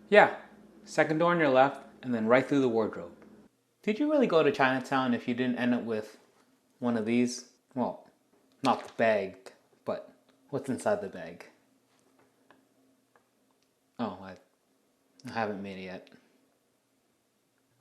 Yeah, second door on your left, and then right through the wardrobe. Did you really go to Chinatown if you didn't end up with one of these? Well, not the bag, but what's inside the bag? Oh, I haven't made it yet.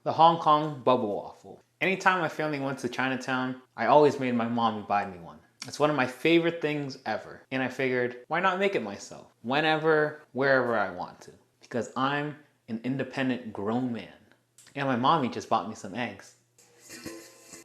The Hong Kong Bubble Waffle. Anytime my family went to Chinatown, I always made my mom buy me one. It's one of my favorite things ever. And I figured, why not make it myself? Whenever, wherever I want to. Because I'm an independent grown man. And my mommy just bought me some eggs.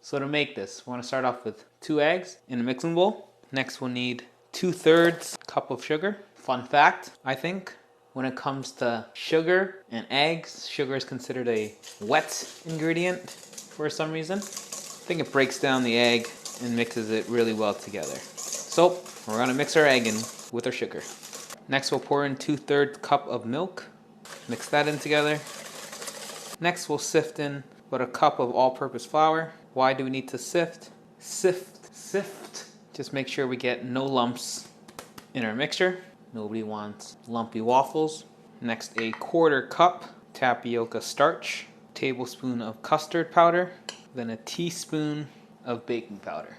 So to make this, we want to start off with 2 eggs in a mixing bowl. Next we'll need 2/3 cup of sugar. Fun fact, I think, when it comes to sugar and eggs, sugar is considered a wet ingredient for some reason. I think it breaks down the egg and mixes it really well together. So we're gonna mix our egg in with our sugar. Next we'll pour in 2/3 cup of milk. Mix that in together. Next we'll sift in about a cup of all-purpose flour. Why do we need to sift? Sift. Just make sure we get no lumps in our mixture. Nobody wants lumpy waffles. Next, a 1/4 cup tapioca starch, tablespoon of custard powder, then a teaspoon of baking powder.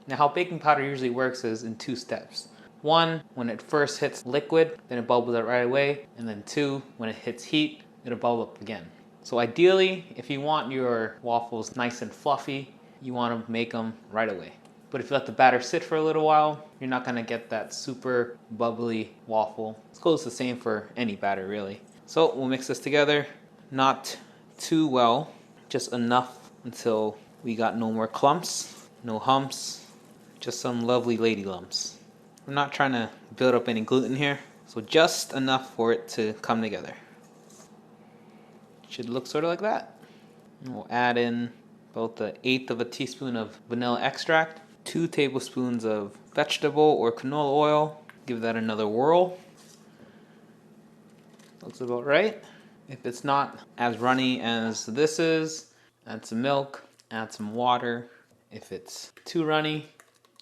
Now how baking powder usually works is in 2 steps. 1, when it first hits liquid, then it bubbles out right away. And then 2, when it hits heat, it'll bubble up again. So ideally, if you want your waffles nice and fluffy, you want to make them right away. But if you let the batter sit for a little while, you're not gonna get that super bubbly waffle. It goes the same for any batter really. So we'll mix this together, not too well, just enough until we got no more clumps, no humps, just some lovely lady lumps. I'm not trying to build up any gluten here, so just enough for it to come together. Should look sort of like that. And we'll add in about 1/8 of a teaspoon of vanilla extract, 2 tablespoons of vegetable or canola oil. Give that another whirl. Looks about right. If it's not as runny as this is, add some milk, add some water. If it's too runny,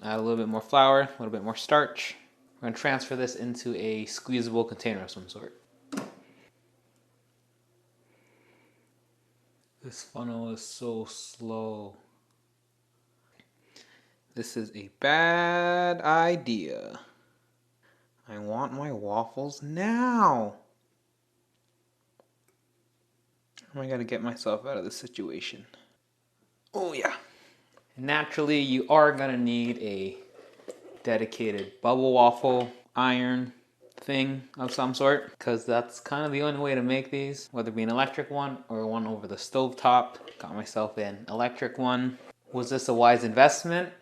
add a little bit more flour, a little bit more starch. We're going to transfer this into a squeezable container of some sort. This funnel is so slow. This is a bad idea. I want my waffles now. How am I gonna get myself out of this situation? Oh yeah. Naturally, you are gonna need a dedicated bubble waffle iron thing of some sort, because that's kind of the only way to make these, whether it be an electric one or one over the stove top. Got myself an electric one. Was this a wise investment?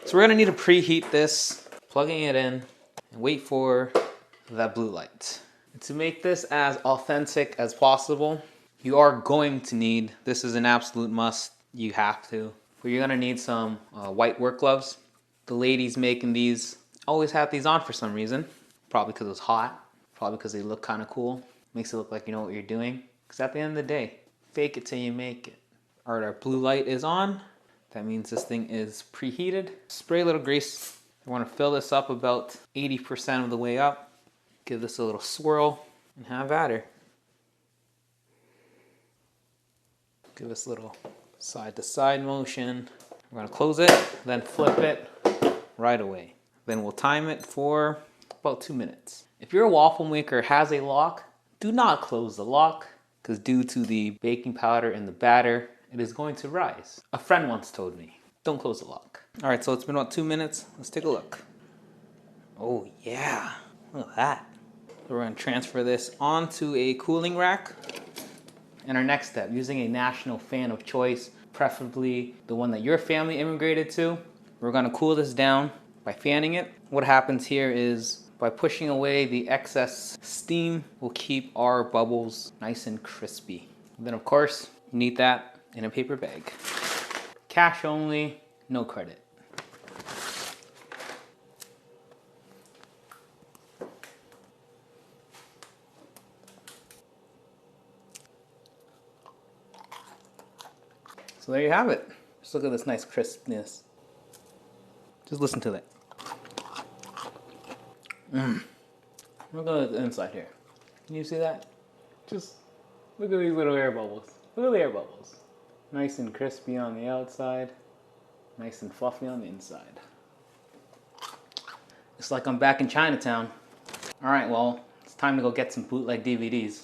So we're gonna need to preheat this, plugging it in, and wait for that blue light. And to make this as authentic as possible, you are going to need, this is an absolute must, you have to, but you're gonna need some white work gloves. The ladies making these always have these on for some reason. Probably because it's hot, probably because they look kind of cool. Makes it look like you know what you're doing. Because at the end of the day, fake it till you make it. All right, our blue light is on. That means this thing is preheated. Spray a little grease. I want to fill this up about 80% of the way up. Give this a little swirl and have at her. Give us a little side to side motion. We're gonna close it, then flip it right away. Then we'll time it for about 2 minutes. If your waffle maker has a lock, do not close the lock, because due to the baking powder in the batter, it is going to rise. A friend once told me, don't close the lock. All right, so it's been about 2 minutes. Let's take a look. Oh yeah, look at that. So we're gonna transfer this onto a cooling rack. And our next step, using a national fan of choice, preferably the one that your family immigrated to, we're gonna cool this down by fanning it. What happens here is by pushing away the excess steam, we'll keep our bubbles nice and crispy. And then of course, you need that in a paper bag. Cash only, no credit. So there you have it. Just look at this nice crispness. Just listen to that. Look at the inside here. Can you see that? Just look at these little air bubbles. Look at the air bubbles. Nice and crispy on the outside. Nice and fluffy on the inside. It's like I'm back in Chinatown. Alright, well, it's time to go get some bootleg DVDs.